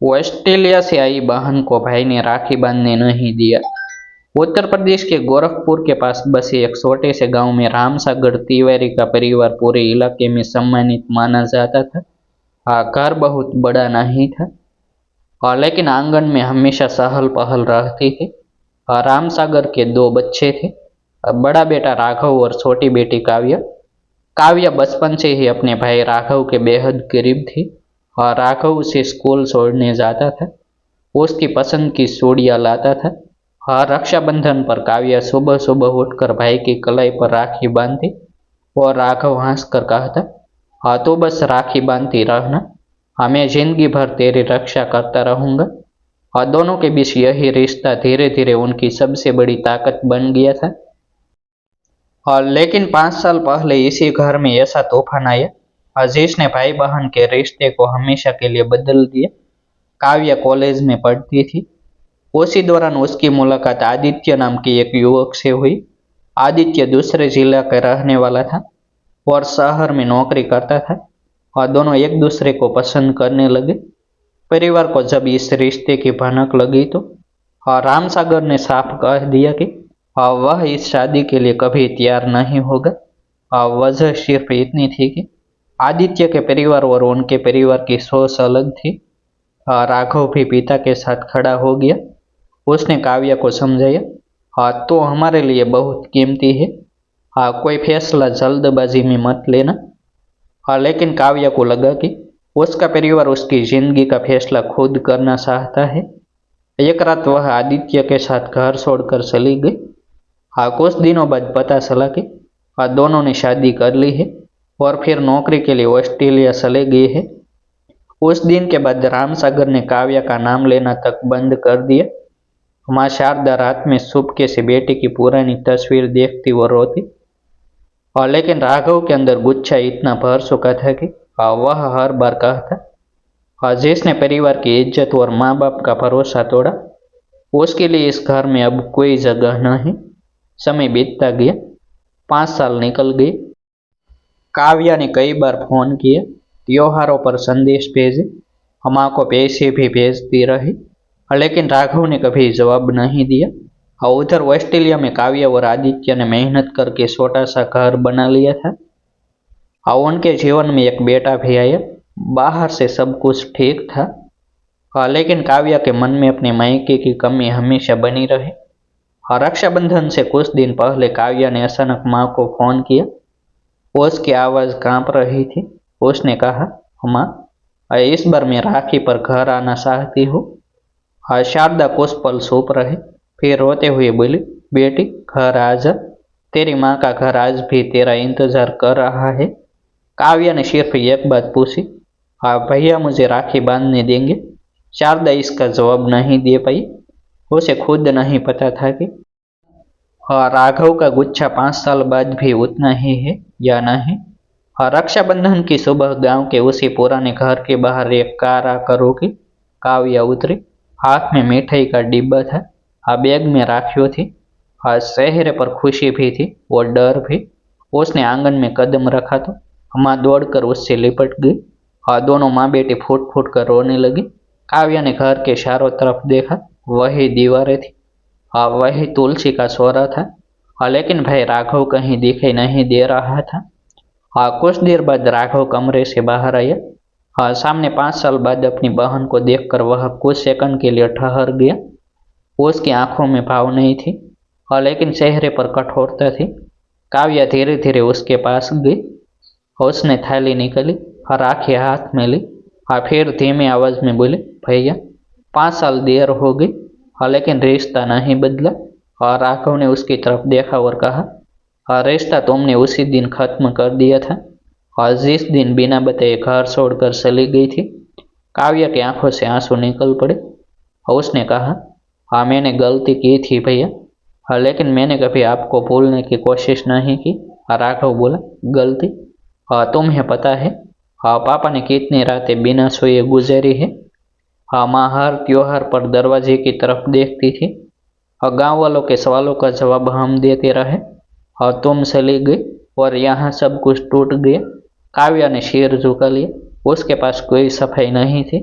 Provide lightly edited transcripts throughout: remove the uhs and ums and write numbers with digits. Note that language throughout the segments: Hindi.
ऑस्ट्रेलिया से आई बहन को भाई ने राखी बांधने नहीं दिया। उत्तर प्रदेश के गोरखपुर के पास बसे एक छोटे से गांव में रामसागर तिवारी का परिवार पूरे इलाके में सम्मानित माना जाता था। घर बहुत बड़ा नहीं था, लेकिन आंगन में हमेशा सहल पहल रहती थी। रामसागर के दो बच्चे थे, बड़ा बेटा राघव और छोटी बेटी काव्या। काव्या बचपन से ही अपने भाई राघव के बेहद करीब थी और राघव उसे स्कूल छोड़ने जाता था, उसकी पसंद की चूड़ियाँ लाता था। हर रक्षाबंधन पर काव्या सुबह सुबह उठकर भाई की कलाई पर राखी बांधती और राघव हंसकर कहता, हाँ तो बस राखी बांधती रहना, मैं जिंदगी भर तेरी रक्षा करता रहूंगा। और दोनों के बीच यही रिश्ता धीरे धीरे उनकी सबसे बड़ी ताकत बन गया था। और लेकिन 5 साल पहले इसी घर में ऐसा तूफान आया जिसने भाई बहन के रिश्ते को हमेशा के लिए बदल दिया। काव्या कॉलेज में पढ़ती थी। उसी दौरान उसकी मुलाकात आदित्य नाम के एक युवक से हुई। आदित्य दूसरे जिला का रहने वाला था और शहर में नौकरी करता था और दोनों एक दूसरे को पसंद करने लगे। परिवार को जब इस रिश्ते की भनक लगी तो रामसागर ने साफ कह दिया कि वह इस शादी के लिए कभी तैयार नहीं होगा। वजह सिर्फ इतनी थी कि आदित्य के परिवार और उनके परिवार की सोच अलग थी। राघव भी पिता के साथ खड़ा हो गया। उसने काव्या को समझाया, हाँ तो हमारे लिए बहुत कीमती है, कोई फैसला जल्दबाजी में मत लेना। लेकिन काव्या को लगा कि उसका परिवार उसकी जिंदगी का फैसला खुद करना चाहता है। एक रात वह आदित्य के साथ घर छोड़कर चली गई। कुछ दिनों बाद पता चला कि दोनों ने शादी कर ली है और फिर नौकरी के लिए ऑस्ट्रेलिया चले गए हैं। उस दिन के बाद रामसागर ने काव्या का नाम लेना तक बंद कर दिया। माँ शारदा रात में चुपके से बेटी की पुरानी तस्वीर देखती और रोती। और लेकिन राघव के अंदर गुस्सा इतना भर चुका था कि वह हर बार कहता, जिसने परिवार की इज्जत और माँ बाप का भरोसा तोड़ा उसके लिए इस घर में अब कोई जगह नहीं। समय बीतता गया, 5 साल निकल गए। काव्या ने कई बार फोन किए, त्योहारों पर संदेश भेजे, माँ को पैसे भी भेजती रही, लेकिन राघव ने कभी जवाब नहीं दिया। उधर ऑस्ट्रेलिया में काव्या और आदित्य ने मेहनत करके छोटा सा घर बना लिया था। उनके जीवन में एक बेटा भी आया। बाहर से सब कुछ ठीक था, लेकिन काव्या के मन में अपने मायके की कमी हमेशा बनी रही। रक्षाबंधन से कुछ दिन पहले काव्या ने अचानक माँ को फोन किया। उसकी आवाज़ कांप रही थी। उसने कहा, माँ इस बार मैं राखी पर घर आना चाहती हूँ। शारदा कुछ पल चुप रही, फिर रोते हुए बोली, बेटी घर आ जा, तेरी माँ का घर आज भी तेरा इंतजार कर रहा है। काव्या ने सिर्फ एक बात पूछी, भैया मुझे राखी बांधने देंगे? शारदा इसका जवाब नहीं दे पाई। उसे खुद नहीं पता था कि राघव का गुच्छा 5 साल बाद भी उतना ही है या नहीं। रक्षाबंधन की सुबह गांव के उसी पुराने घर के बाहर एक कार आकर रुकी। काव्या उतरी। हाथ में मिठाई का डिब्बा था, बैग में राखियों थी। चेहरे पर खुशी भी थी और डर भी। उसने आंगन में कदम रखा तो माँ दौड़कर उससे लिपट गई। दोनों माँ बेटी फूट फूट कर रोने लगी। काव्या ने घर के चारों तरफ देखा, वही दीवारें थी, वही तुलसी का सोरा था, लेकिन भाई राघव कहीं दिखाई नहीं दे रहा था। कुछ देर बाद राघव कमरे से बाहर आया। सामने 5 साल बाद अपनी बहन को देखकर वह कुछ सेकंड के लिए ठहर गया। उसकी आंखों में भाव नहीं थी, लेकिन चेहरे पर कठोरता थी। काव्या धीरे धीरे उसके पास गई। उसने थैली निकाली, राखी हाथ में ली, फिर धीमी आवाज में बोली, भैया 5 साल देर हो गई, लेकिन रिश्ता नहीं बदला। राघव ने उसकी तरफ देखा और कहा, रिश्ता तुमने उसी दिन खत्म कर दिया था, जिस दिन बिना बताए घर छोड़कर चली गई थी। काव्या की आंखों से आंसू निकल पड़े। उसने कहा, हाँ मैंने गलती की थी भैया, लेकिन मैंने कभी आपको भूलने की कोशिश नहीं की। राघव बोला, गलती? तुम्हें पता है पापा ने कितनी रातें बिना सोए गुजारी है। माँ हर त्योहार पर दरवाजे की तरफ देखती थी और गांव वालों के सवालों का जवाब हम देते रहे और तुम चली गई और यहाँ सब कुछ टूट गया। काव्या ने सिर झुका लिया। उसके पास कोई सफाई नहीं थी।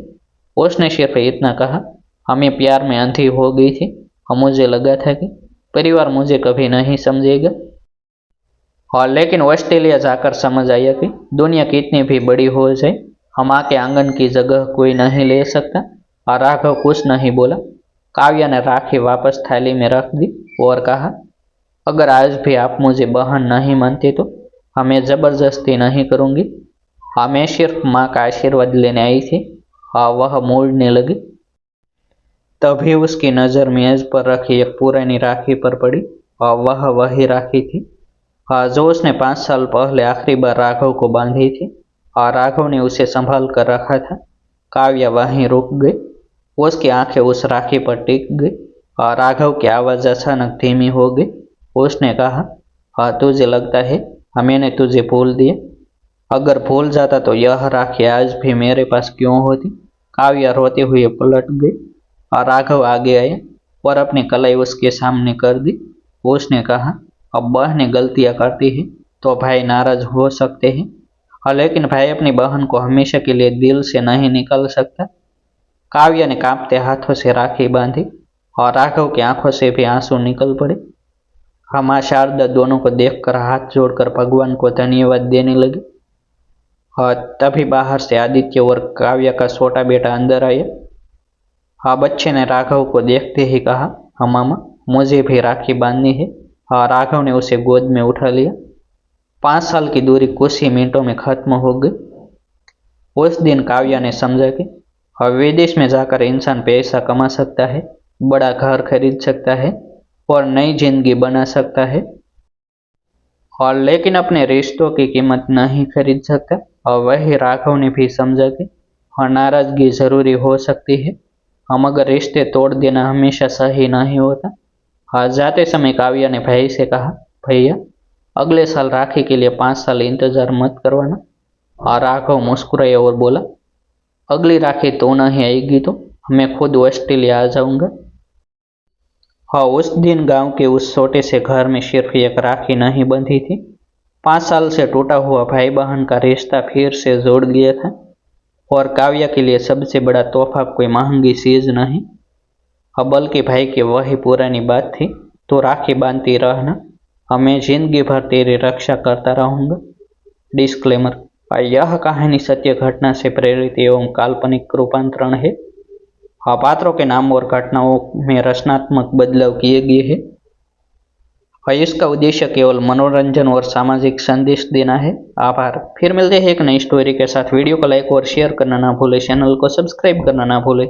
उसने सिर्फ इतना कहा, हमें प्यार में अंधी हो गई थी और मुझे लगा था कि परिवार मुझे कभी नहीं समझेगा। और लेकिन ऑस्ट्रेलिया जाकर समझ आया कि दुनिया कितनी भी बड़ी हो जाए, हम माँ के आंगन की जगह कोई नहीं ले सकता। और राघव कुछ नहीं बोला। काव्या ने राखी वापस थाली में रख दी और कहा, अगर आज भी आप मुझे बहन नहीं मानते तो हमें जबरदस्ती नहीं करूंगी। मैं सिर्फ माँ का आशीर्वाद लेने आई थी। वह मोड़ने लगी। तभी उसकी नज़र मेज पर रखी एक पुरानी राखी पर पड़ी और वह वही राखी थी जो उसने 5 साल पहले आखिरी बार राघव को बांधी थी और राघव ने उसे संभाल कर रखा था। काव्या वहीं रुक गई। उसकी आंखें उस राखी पर टिक गई और राघव की आवाज़ अचानक धीमी हो गई। उसने कहा, हाँ तुझे लगता है मैंने तुझे भूल दिया? अगर भूल जाता तो यह राखी आज भी मेरे पास क्यों होती? काव्या रोते हुए पलट गई और राघव आगे आया और अपनी कलाई उसके सामने कर दी। उसने कहा, अब बहनें गलतियां करती हैं तो भाई नाराज हो सकते हैं, लेकिन भाई अपनी बहन को हमेशा के लिए दिल से नहीं निकाल सकता। काव्या ने कांपते हाथों से राखी बांधी और राघव की आंखों से भी आंसू निकल पड़े। माँ शारदा दोनों को देखकर हाथ जोड़कर भगवान को धन्यवाद देने लगी। और तभी बाहर से आदित्य और काव्या का छोटा बेटा अंदर आया। बच्चे ने राघव को देखते ही कहा, हाँ मामा, मुझे भी राखी बांधनी है। राघव ने उसे गोद में उठा लिया। 5 साल की दूरी कुछ ही मिनटों में खत्म हो गई। उस दिन काव्या ने समझा कि विदेश में जाकर इंसान पैसा कमा सकता है, बड़ा घर खरीद सकता है और नई जिंदगी बना सकता है, और लेकिन अपने रिश्तों की कीमत नहीं खरीद सकता। और वही राघव ने भी समझा कि नाराजगी जरूरी हो सकती है, मगर रिश्ते तोड़ देना हमेशा सही नहीं होता। जाते समय काव्या ने भाई से कहा, भैया अगले साल राखी के लिए 5 साल इंतजार मत करवाना। राघव मुस्कुराया और बोला, अगली राखी तो नहीं आएगी तो मैं खुद ऑस्ट्रेलिया आ जाऊंगा। उस दिन गांव के उस छोटे से घर में सिर्फ एक राखी नहीं बंधी थी। 5 साल से टूटा हुआ भाई बहन का रिश्ता फिर से जोड़ गया था। और काव्या के लिए सबसे बड़ा तोहफा कोई महंगी चीज नहीं, बल्कि भाई की वही पुरानी बात थी, तो राखी बांधती रहना, मैं जिंदगी भर तेरी रक्षा करता रहूंगा। डिस्क्लेमर, यह कहानी सत्य घटना से प्रेरित एवं काल्पनिक रूपांतरण है। पात्रों के नाम और घटनाओं में रचनात्मक बदलाव किए गए हैं। इसका उद्देश्य केवल मनोरंजन और सामाजिक संदेश देना है। आभार। फिर मिलते हैं एक नई स्टोरी के साथ। वीडियो को लाइक और शेयर करना ना भूले, चैनल को सब्सक्राइब करना ना भूले।